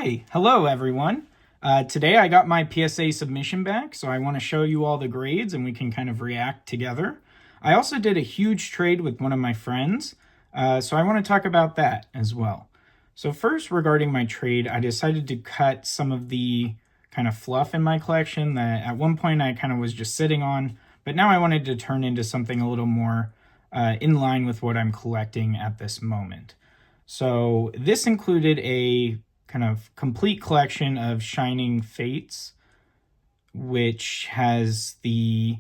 Hi, hello everyone. Today I got my PSA submission back, so I want to show you all the grades and we can kind of react together. I also did a huge trade with one of my friends, so I want to talk about that as well. So first, regarding my trade, I decided to cut some of the kind of fluff in my collection that at one point I kind of was just sitting on, but now I wanted to turn into something a little more in line with what I'm collecting at this moment. So this included a kind of complete collection of Shining Fates, which has the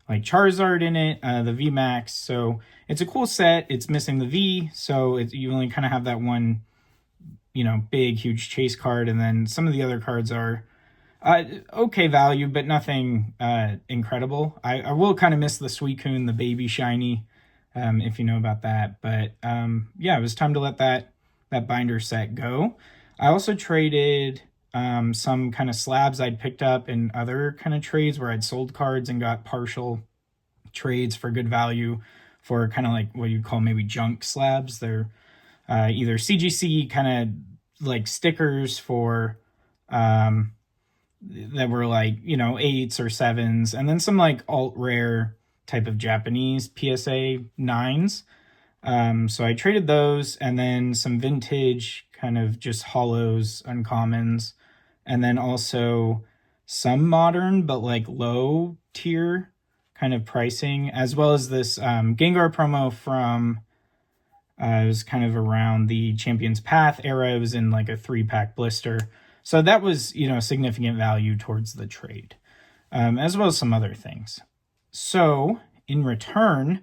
like Charizard in it, the VMAX. So it's a cool set. It's missing the V, so you only kind of have that one, big, huge chase card, and then some of the other cards are okay value, but nothing incredible. I will kind of miss the Suicune, the baby shiny, if you know about that. But yeah, it was time to let that binder set go. I also traded some kind of slabs I'd picked up in other kind of trades where I'd sold cards and got partial trades for good value for kind of like what you'd call maybe junk slabs. They're either CGC kind of like stickers for that were like, 8s or 7s, and then some like alt rare type of Japanese PSA 9s. So I traded those, and then some vintage kind of just hollows, uncommons, and then also some modern but like low tier kind of pricing, as well as this Gengar promo from it was kind of around the Champion's Path era. It was in like a 3-pack blister. So that was, significant value towards the trade, as well as some other things. So in return,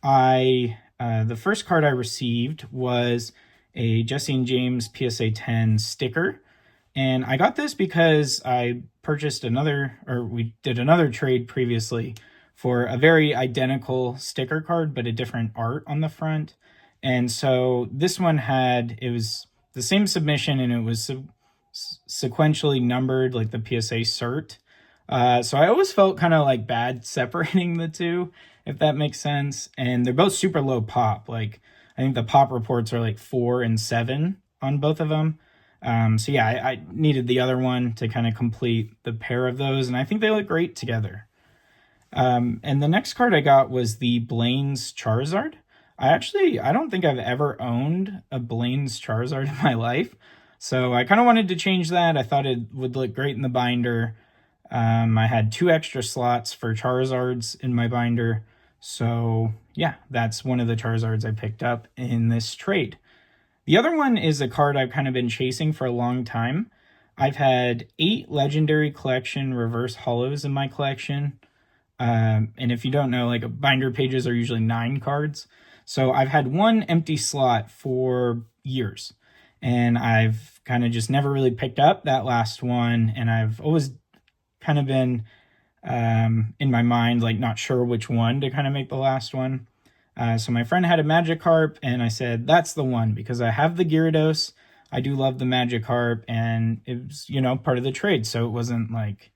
the first card I received was a Jesse and James PSA 10 sticker. And I got this because I purchased we did another trade previously for a very identical sticker card, but a different art on the front. And so this one it was the same submission, and it was sequentially numbered like the PSA cert. So I always felt kind of like bad separating the two, if that makes sense. And they're both super low pop. Like I think the pop reports are like 4 and 7 on both of them. So yeah, I needed the other one to kind of complete the pair of those, and I think they look great together. And the next card I got was the Blaine's Charizard. I don't think I've ever owned a Blaine's Charizard in my life, so I kind of wanted to change that. I thought it would look great in the binder. I had 2 extra slots for Charizards in my binder, so yeah, that's one of the Charizards I picked up in this trade. The other one is a card I've kind of been chasing for a long time. I've had 8 Legendary Collection reverse hollows in my collection. And if you don't know, like binder pages are usually 9 cards. So I've had one empty slot for years, and I've kind of just never really picked up that last one. And I've always kind of been in my mind, like not sure which one to kind of make the last one. So my friend had a Magikarp, and I said, that's the one, because I have the Gyarados. I do love the Magikarp, and it was, part of the trade. So it wasn't like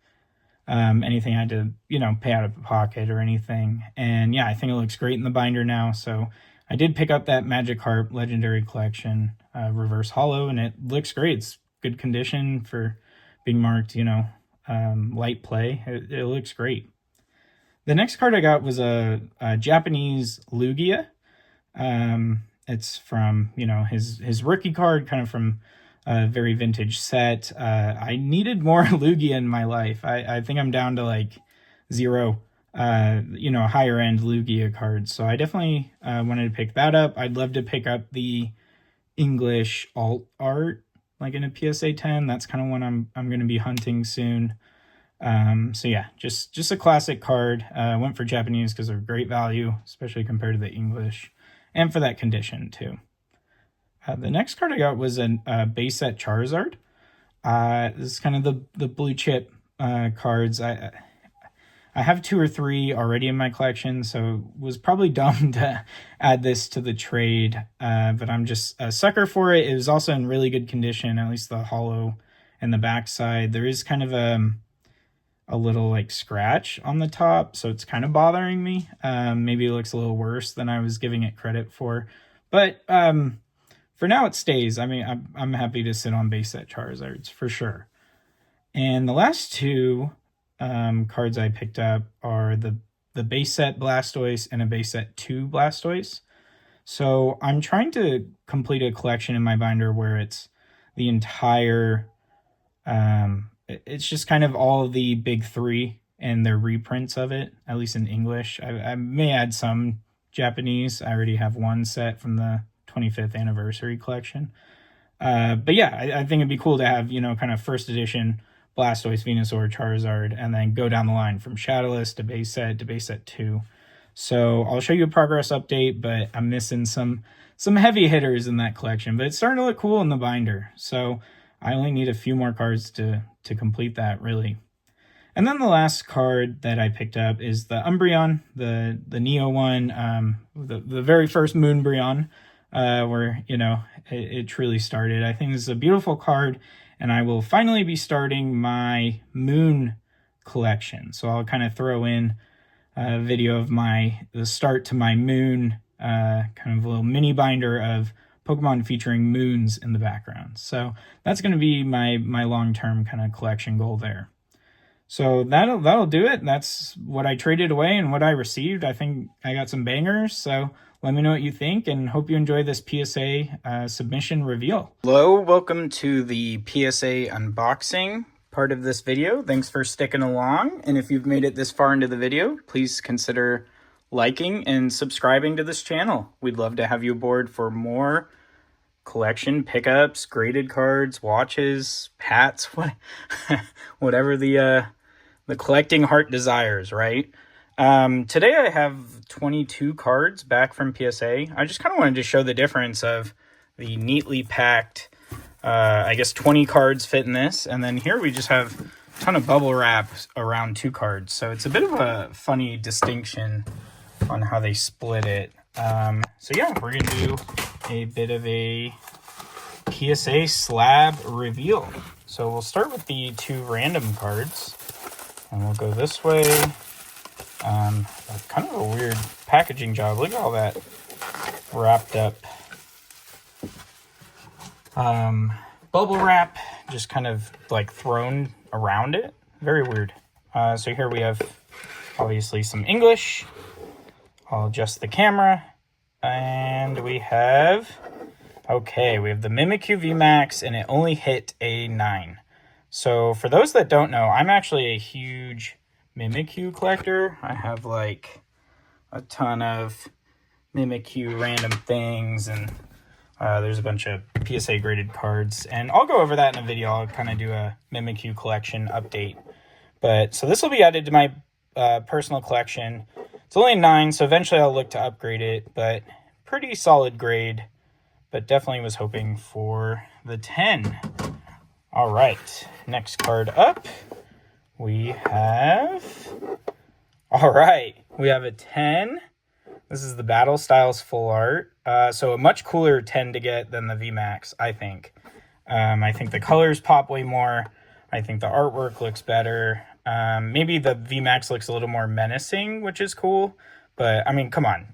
anything I had to, pay out of pocket or anything. And yeah, I think it looks great in the binder now. So I did pick up that Magikarp Legendary Collection reverse hollow, and it looks great. It's good condition for being marked, light play. It looks great. The next card I got was a Japanese Lugia. It's from, his rookie card, kind of from a very vintage set. I needed more Lugia in my life. I think I'm down to like 0, higher end Lugia cards. So I definitely wanted to pick that up. I'd love to pick up the English alt art, like in a PSA 10. That's kind of one I'm going to be hunting soon. So yeah, just a classic card. Went for Japanese because they're great value, especially compared to the English, and for that condition too. The next card I got was a base set Charizard. This is kind of the blue chip cards. I have 2 or 3 already in my collection, so it was probably dumb to add this to the trade. But I'm just a sucker for it. It was also in really good condition, at least the hollow and the backside. There is kind of a little like scratch on the top, so it's kind of bothering me. Maybe it looks a little worse than I was giving it credit for, but for now it stays. I mean, I'm happy to sit on base set Charizards for sure. And the last two cards I picked up are the base set Blastoise and a base set 2 Blastoise. So I'm trying to complete a collection in my binder where it's the entire, it's just kind of all of the big three and their reprints of it, at least in English. I may add some Japanese. I already have one set from the 25th anniversary collection. But yeah, I think it'd be cool to have, kind of first edition Blastoise, Venusaur, Charizard, and then go down the line from Shadowless to base set 2. So I'll show you a progress update, but I'm missing some heavy hitters in that collection. But it's starting to look cool in the binder. So I only need a few more cards to complete that, really. And then the last card that I picked up is the Umbreon, the Neo one, the very first Moonbreon, where, it truly started. I think this is a beautiful card, and I will finally be starting my Moon collection. So I'll kind of throw in a video of the start to my Moon, kind of a little mini binder of Pokemon featuring moons in the background. So that's going to be my long-term kind of collection goal there. So that'll do it. That's what I traded away and what I received. I think I got some bangers. So let me know what you think, and hope you enjoy this PSA submission reveal. Hello, welcome to the PSA unboxing part of this video. Thanks for sticking along. And if you've made it this far into the video, please consider liking and subscribing to this channel. We'd love to have you aboard for more collection pickups, graded cards, watches, hats, whatever the collecting heart desires, right? Today I have 22 cards back from PSA. I just kind of wanted to show the difference of the neatly packed, I guess 20 cards fit in this. And then here we just have a ton of bubble wrap around 2 cards. So it's a bit of a funny distinction on how they split it. So yeah, we're going to do a bit of a PSA slab reveal. So we'll start with the 2 random cards. And we'll go this way. Kind of a weird packaging job. Look at all that wrapped up bubble wrap, just kind of like thrown around it. Very weird. So here we have obviously some English. I'll adjust the camera. And we have the Mimikyu VMAX, and it only hit a 9. So for those that don't know, I'm actually a huge Mimikyu collector. I have like a ton of Mimikyu random things, and there's a bunch of PSA graded cards, and I'll go over that in a video. I'll kind of do a Mimikyu collection update. But so this will be added to my personal collection. It's only a 9, so eventually I'll look to upgrade it, but pretty solid grade, but definitely was hoping for the 10. All right, next card up, we have a 10. This is the Battle Styles Full Art. So a much cooler 10 to get than the VMAX, I think. I think the colors pop way more. I think the artwork looks better. Maybe the VMAX looks a little more menacing, which is cool. But, I mean, come on,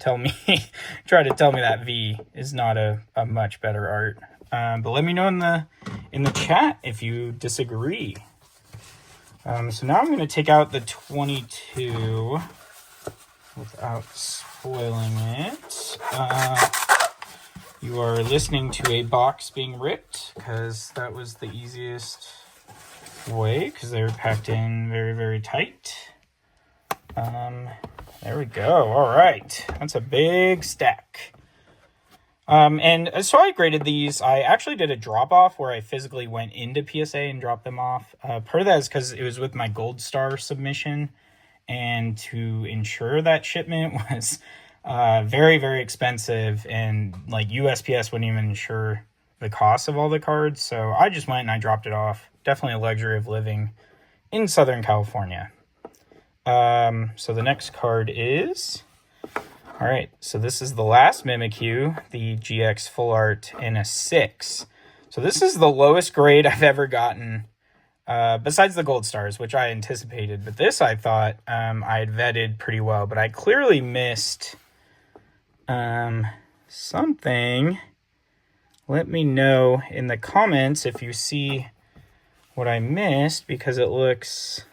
try to tell me that V is not a much better art. But let me know in the chat if you disagree. So now I'm going to take out the 22 without spoiling it. You are listening to a box being ripped, because that was the easiest way, because they were packed in very, very tight. There we go. All right. That's a big stack. And so I graded these. I actually did a drop-off where I physically went into PSA and dropped them off. Part of that is because it was with my Gold Star submission, and to ensure that shipment was very, very expensive, and like USPS wouldn't even insure the cost of all the cards. So I just went and I dropped it off. Definitely a luxury of living in Southern California. So the next card is... All right, so this is the last Mimikyu, the GX Full Art in a 6. So this is the lowest grade I've ever gotten, besides the Gold Stars, which I anticipated. But this I thought I had vetted pretty well. But I clearly missed something let me know in the comments if you see what I missed, because it looks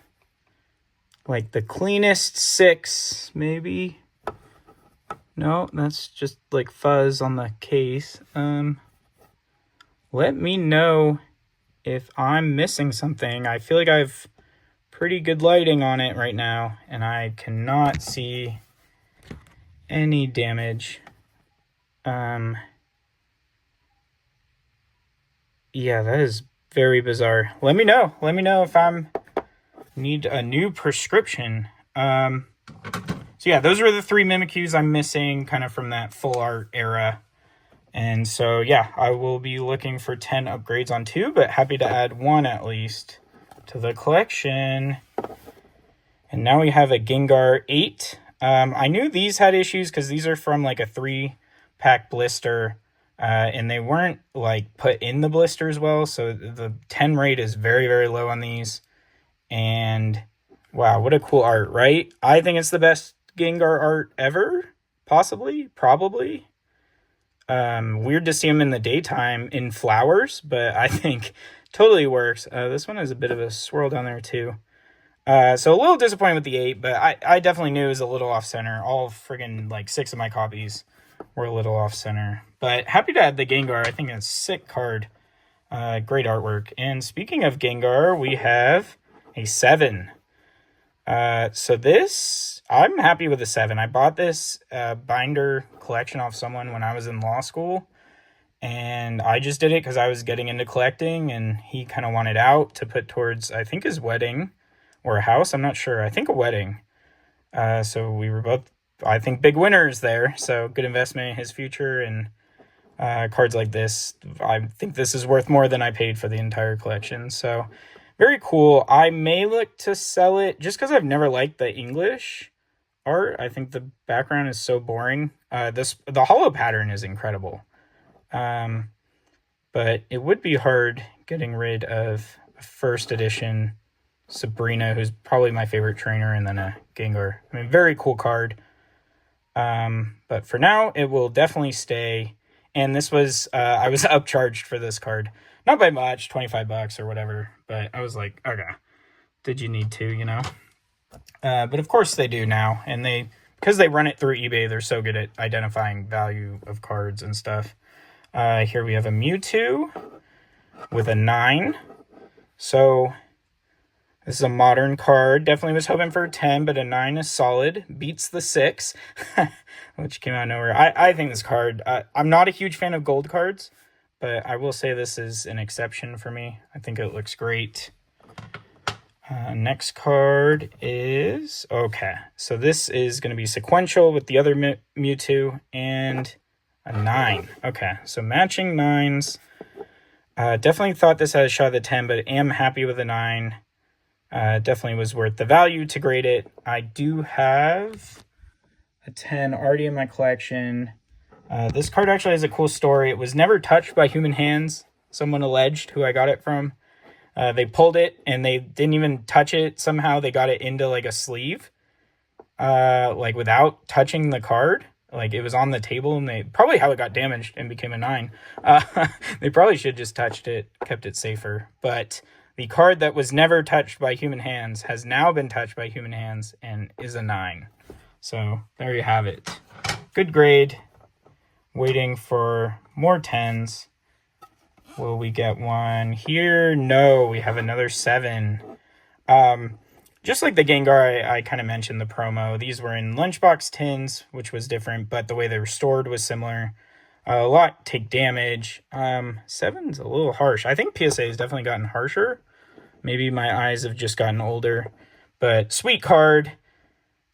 like the cleanest 6, maybe. No, that's just like fuzz on the case. Let me know if I'm missing something. I feel like I have pretty good lighting on it right now, and I cannot see any damage. Yeah, that is very bizarre. Let me know. Let me know if I'm need a new prescription. So yeah, those are the 3 Mimikyus I'm missing kind of from that full art era. And so yeah, I will be looking for 10 upgrades on 2, but happy to add 1 at least to the collection. And now we have a Gengar 8. I knew these had issues because these are from like a 3-pack blister. And they weren't like put in the blister as well. So the 10 rate is very, very low on these. And wow, what a cool art, right? I think it's the best Gengar art ever, possibly, probably. Weird to see him in the daytime in flowers, but I think totally works. This one has a bit of a swirl down there too. So a little disappointed with the 8, but I definitely knew it was a little off center. All friggin' like 6 of my copies were a little off center. But happy to add the Gengar. I think it's a sick card. Great artwork. And speaking of Gengar, we have a 7. So this, I'm happy with a 7. I bought this binder collection off someone when I was in law school. And I just did it because I was getting into collecting, and he kind of wanted out to put towards, I think, his wedding or a house. I'm not sure. I think a wedding. So we were both, I think, big winners there. So good investment in his future. And cards like this, I think this is worth more than I paid for the entire collection. So very cool. I may look to sell it just because I've never liked the English art. I think the background is so boring. The holo pattern is incredible. But it would be hard getting rid of a first edition Sabrina, who's probably my favorite trainer, and then a Gengar. I mean, very cool card. But for now, it will definitely stay. And this was, I was upcharged for this card. Not by much, $25 or whatever. But I was like, okay, did you need to, you know? But of course they do now. And because they run it through eBay, they're so good at identifying value of cards and stuff. Here we have a Mewtwo with a 9. So this is a modern card. Definitely was hoping for a 10, but a 9 is solid. Beats the 6, which came out of nowhere. I think this card, I'm not a huge fan of gold cards, but I will say this is an exception for me. I think it looks great. Next card is, okay, so this is going to be sequential with the other Mewtwo and a 9. Okay, so matching 9s. Definitely thought this had a shot at the 10, but am happy with a 9. Definitely was worth the value to grade it. I do have a 10 already in my collection. This card actually has a cool story. It was never touched by human hands, someone alleged, who I got it from. They pulled it and they didn't even touch it. Somehow they got it into like a sleeve, like without touching the card. Like it was on the table, and they probably how it got damaged and became a 9. They probably should have just touched it, kept it safer. But the card that was never touched by human hands has now been touched by human hands and is a 9. So there you have it. Good grade. Waiting for more 10s. Will we get one here? No, we have another 7. Just like the Gengar, I kind of mentioned the promo. These were in lunchbox tins, which was different, but the way they were stored was similar. A lot take damage. 7's a little harsh. I think PSA has definitely gotten harsher. Maybe my eyes have just gotten older. But sweet card.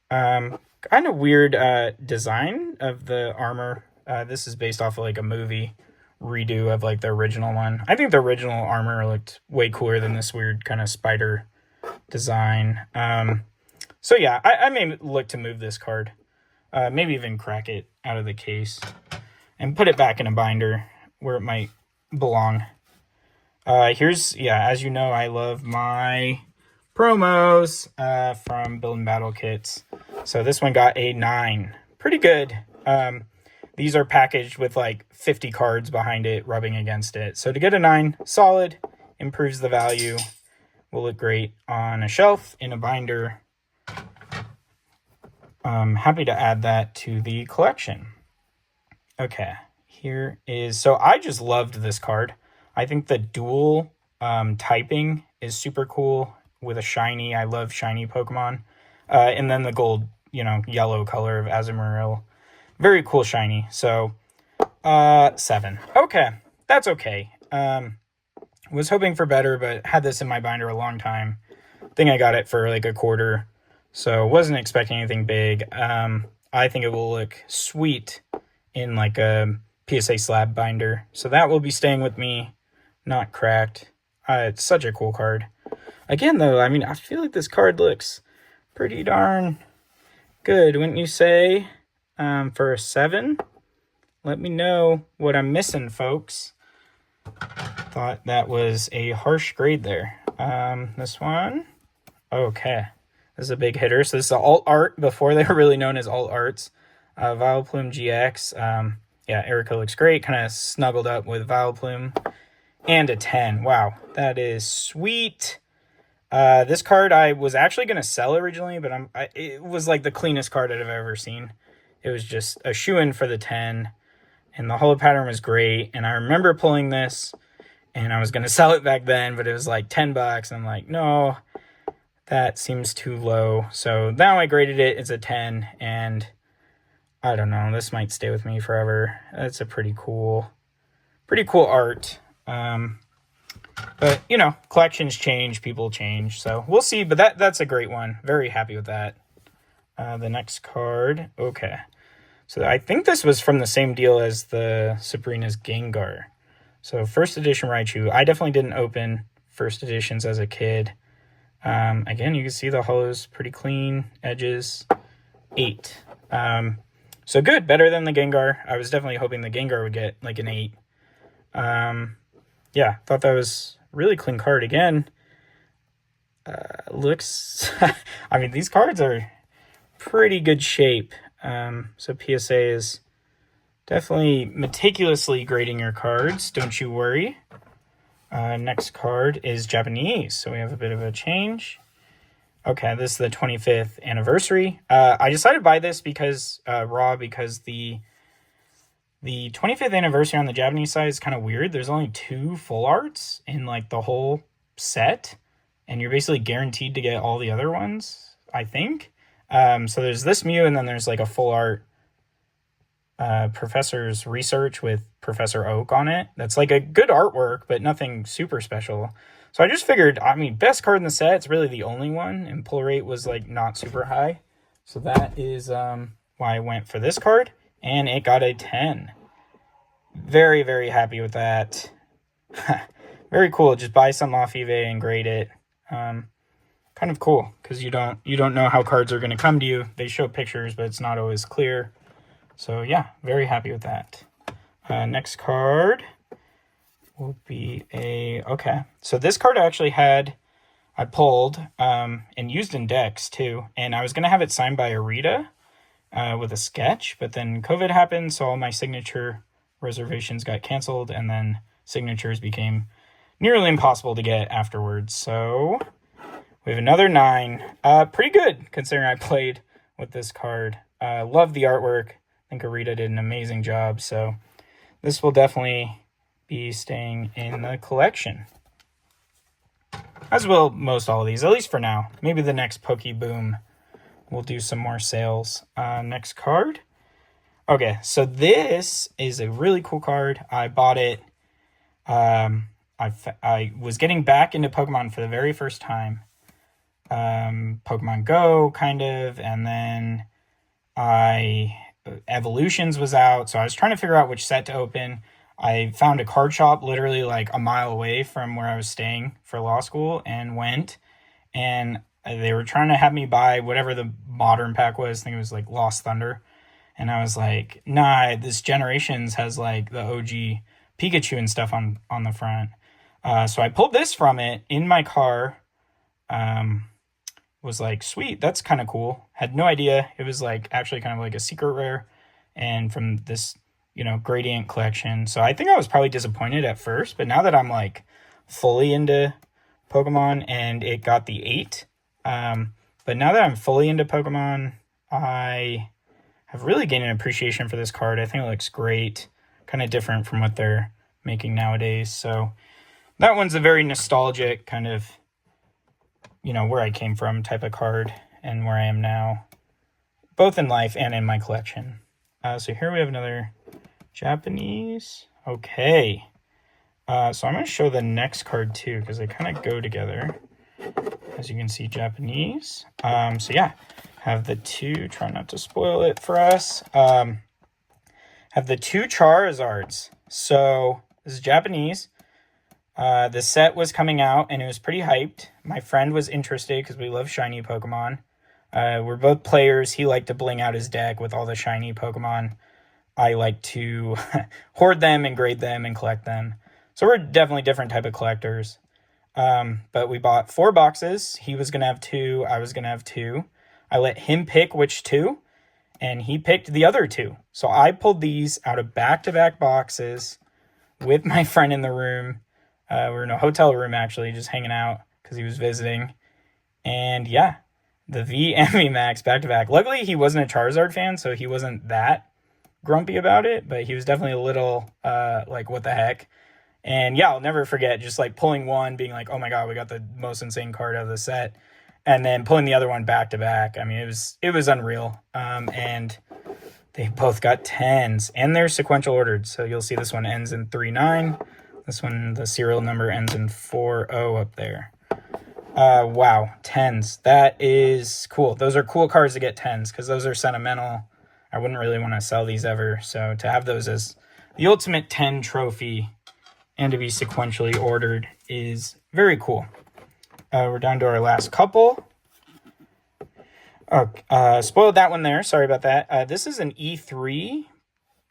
Kind of weird design of the armor. This is based off of like a movie redo of like the original one. I think the original armor looked way cooler than this weird kind of spider design. So yeah, I may look to move this card. Maybe even crack it out of the case and put it back in a binder where it might belong. Here's, yeah, as you know, I love my promos from Build and Battle kits. So this one got a 9. Pretty good. these are packaged with like 50 cards behind it rubbing against it. So to get a 9, solid, improves the value, will look great on a shelf, in a binder. I'm happy to add that to the collection. Okay, here is, so I just loved this card. I think the dual typing is super cool with a shiny. I love shiny Pokemon. And then the gold, yellow color of Azumarill. Very cool shiny. So, 7. Okay, that's okay. Was hoping for better, but had this in my binder a long time. I think I got it for like a quarter, so wasn't expecting anything big. I think it will look sweet in like a PSA slab binder, so that will be staying with me, not cracked. It's such a cool card. Again, though, I mean, I feel like this card looks pretty darn good, wouldn't you say? For a 7, let me know what I'm missing, folks. Thought that was a harsh grade there. This one, okay, this is a big hitter. So this is the alt art before they were really known as alt arts. Vileplume GX. Yeah, Erica looks great, kind of snuggled up with Vileplume. And a 10. Wow, that is sweet. This card I was actually going to sell originally, but it was like the cleanest card I've ever seen. It was just a shoo-in for the 10, and the holo pattern was great. And I remember pulling this, and I was going to sell it back then, but it was like $10. And I'm like, no, that seems too low. So now I graded it as a 10, and I don't know, this might stay with me forever. That's a pretty cool art. But collections change, people change, so we'll see. But that's a great one. Very happy with that. The next card, okay. So I think this was from the same deal as the Sabrina's Gengar. So first edition Raichu. I definitely didn't open first editions as a kid. Again, you can see the holos pretty clean, edges. 8. So good, better than the Gengar. I was definitely hoping the Gengar would get like an 8. Yeah, thought that was really clean card. Again, looks, I mean, these cards are pretty good shape. So PSA is definitely meticulously grading your cards. Don't you worry. Next card is Japanese. So we have a bit of a change. Okay, this is the 25th anniversary. I decided to buy this because, because the 25th anniversary on the Japanese side is kind of weird. There's only 2 full arts in like the whole set, and you're basically guaranteed to get all the other ones, I think. So there's this Mew, and then there's like a full art Professor's Research with Professor Oak on it. That's like a good artwork, but nothing super special. So I just figured, I mean, best card in the set, it's really the only one, and pull rate was like not super high. So that is why I went for this card, and it got a 10. Very, very happy with that. Very cool. Just buy some off eBay and grade it. Kind of cool, because you don't know how cards are going to come to you. They show pictures, but it's not always clear. So yeah, very happy with that. Next card will be okay. So this card I pulled and used in decks too, and I was going to have it signed by Arita with a sketch, but then COVID happened, so all my signature reservations got canceled, and then signatures became nearly impossible to get afterwards. So we have another 9. Pretty good, considering I played with this card. Love the artwork. I think Arita did an amazing job, so this will definitely be staying in the collection. As will most all of these, at least for now. Maybe the next Pokeboom will do some more sales. Next card. Okay, so this is a really cool card. I bought it. I was getting back into Pokemon for the very first time. Pokemon Go, kind of, and then Evolutions was out, so I was trying to figure out which set to open. I found a card shop literally like a mile away from where I was staying for law school, and went, and they were trying to have me buy whatever the modern pack was. I think it was like Lost Thunder. And I was like, nah, this Generations has like the OG Pikachu and stuff on the front. So I pulled this from it in my car. Was like, sweet, that's kind of cool. Had no idea. It was like actually kind of like a secret rare. And from this Gradient collection. So I think I was probably disappointed at first, but now that I'm like fully into Pokemon and it got the 8, but now that I'm fully into Pokemon, I have really gained an appreciation for this card. I think it looks great, kind of different from what they're making nowadays. So that one's a very nostalgic kind of, where I came from type of card and where I am now, both in life and in my collection. So here we have another Japanese. Okay. So I'm going to show the next card too, because they kind of go together. As you can see, Japanese. So yeah, have the two, try not to spoil it for us. Have the two Charizards. So this is Japanese. The set was coming out and it was pretty hyped. My friend was interested because we love shiny Pokemon. We're both players. He liked to bling out his deck with all the shiny Pokemon. I like to hoard them and grade them and collect them. So we're definitely different type of collectors. But we bought 4 boxes. He was going to have 2. I was going to have 2. I let him pick which 2, and he picked the other 2. So I pulled these out of back-to-back boxes with my friend in the room. We were in a hotel room, actually, just hanging out because he was visiting. And yeah, the V and V Max back-to-back. Luckily, he wasn't a Charizard fan, so he wasn't that grumpy about it, but he was definitely a little like, what the heck? And yeah, I'll never forget just like pulling one, being like, oh my god, we got the most insane card out of the set, and then pulling the other one back to back. I mean, it was unreal. And they both got 10s, and they're sequential ordered. So you'll see this one ends in 39. This one, the serial number ends in 40 up there. Wow, 10s. That is cool. Those are cool cards to get 10s because those are sentimental. I wouldn't really want to sell these ever. So to have those as the ultimate 10 trophy and to be sequentially ordered is very cool. We're down to our last couple. Oh, spoiled that one there. Sorry about that. This is an E3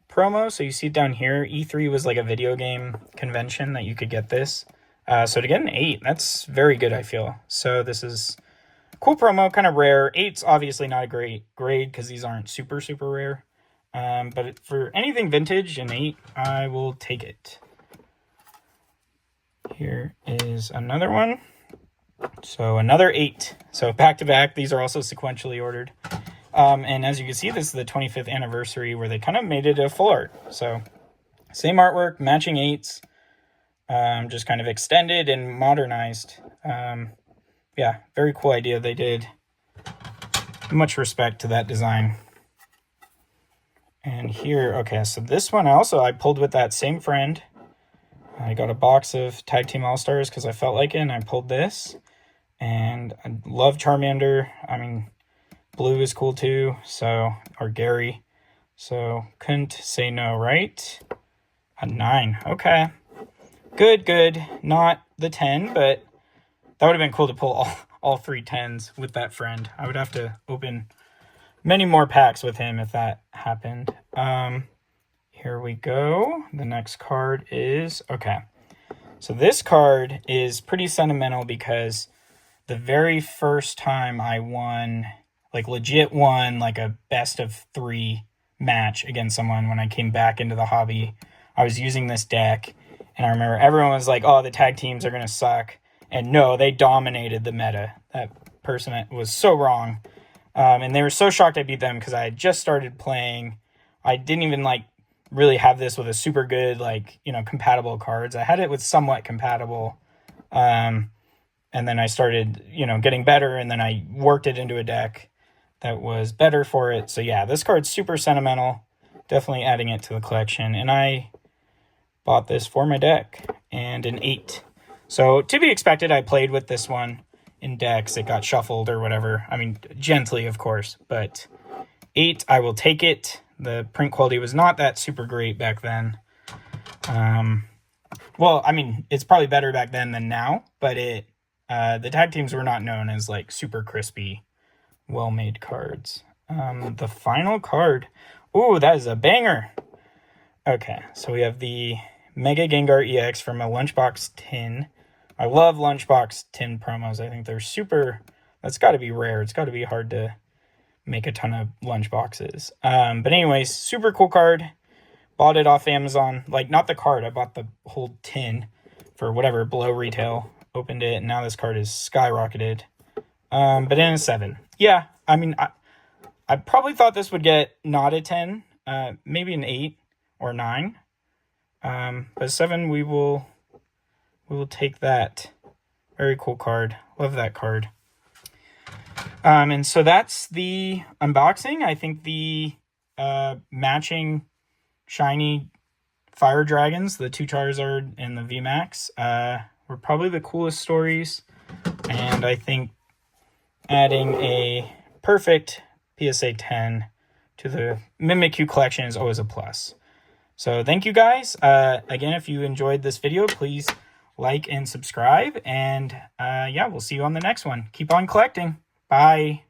promo. So you see it down here. E3 was like a video game convention that you could get this. So to get an 8, that's very good, I feel. So this is cool promo, kind of rare. 8's obviously not a great grade because these aren't super, super rare. But for anything vintage, an 8, I will take it. Here is another one. So another 8. So back to back. These are also sequentially ordered. And as you can see, this is the 25th anniversary where they kind of made it a full art. So same artwork, matching 8s, just kind of extended and modernized. Yeah, very cool idea they did. Much respect to that design. And here, okay, so this one I pulled with that same friend. I got a box of Tag Team All-Stars because I felt like it, and I pulled this. And I love Charmander. I mean, Blue is cool too, or Gary. So couldn't say no, right? A 9, okay. Good. Not the 10, but that would have been cool to pull all 3 10s with that friend. I would have to open many more packs with him if that happened. Here we go. The next card is, okay. So this card is pretty sentimental because the very first time I won, like legit won, like a best of 3 match against someone when I came back into the hobby, I was using this deck, and I remember everyone was like, oh, the tag teams are going to suck. And no, they dominated the meta. That person was so wrong. And they were so shocked I beat them because I had just started playing. I didn't even really have this with a super good, compatible cards. I had it with somewhat compatible. And then I started, getting better, and then I worked it into a deck that was better for it. So yeah, this card's super sentimental. Definitely adding it to the collection. And I bought this for my deck, and an 8. So to be expected, I played with this one in decks. It got shuffled or whatever. I mean, gently, of course, but 8, I will take it. The print quality was not that super great back then. Well, I mean, it's probably better back then than now, but the tag teams were not known as super crispy, well-made cards. The final card. Ooh, that is a banger. Okay, so we have the Mega Gengar EX from a Lunchbox tin. I love Lunchbox tin promos. I think they're super. That's got to be rare. It's got to be hard to make a ton of Lunchboxes. But anyways, super cool card. Bought it off Amazon. Like, not the card. I bought the whole tin for whatever, below retail. Opened it, and now this card is skyrocketed. But in a 7. Yeah, I mean, I probably thought this would get not a 10. Maybe an 8 or 9. But 7, we will take that. Very cool card. Love that card. And so that's the unboxing. I think the matching shiny Fire Dragons, the 2 Charizard and the VMAX, were probably the coolest stories. And I think adding a perfect PSA 10 to the Mimikyu collection is always a plus. So thank you guys. Again, if you enjoyed this video, please like and subscribe. And yeah, we'll see you on the next one. Keep on collecting. Bye.